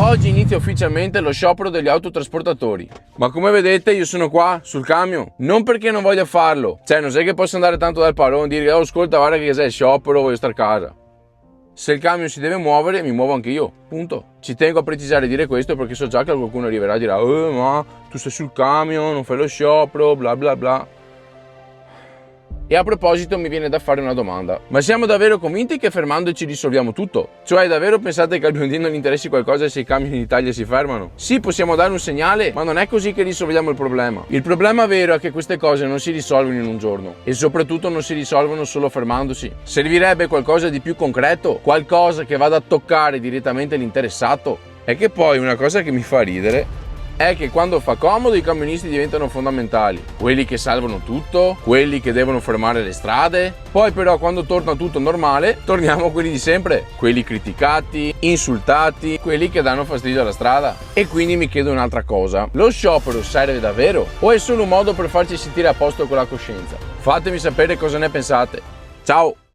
Oggi inizia ufficialmente lo sciopero degli autotrasportatori. Ma come vedete io sono qua sul camion, non perché non voglia farlo. Cioè non è che posso andare tanto dal parone e dire oh ascolta guarda che c'è il sciopero, voglio stare a casa. Se il camion si deve muovere, mi muovo anche io, punto. Ci tengo a precisare e dire questo perché so già che qualcuno arriverà e dirà ma tu sei sul camion, non fai lo sciopero, bla bla bla. E a proposito mi viene da fare una domanda. Ma siamo davvero convinti che fermandoci risolviamo tutto? Cioè davvero pensate che al biondino non gli interessi qualcosa se i camion in Italia si fermano? Sì, possiamo dare un segnale, ma non è così che risolviamo il problema. Il problema vero è che queste cose non si risolvono in un giorno e soprattutto non si risolvono solo fermandosi. Servirebbe qualcosa di più concreto, qualcosa che vada a toccare direttamente l'interessato. E che poi una cosa che mi fa ridere è che quando fa comodo i camionisti diventano fondamentali, quelli che salvano tutto, quelli che devono fermare le strade. Poi però quando torna tutto normale torniamo a quelli di sempre, quelli criticati, insultati, quelli che danno fastidio alla strada. E quindi mi chiedo un'altra cosa: lo sciopero serve davvero o è solo un modo per farci sentire a posto con la coscienza? Fatemi sapere cosa ne pensate. Ciao!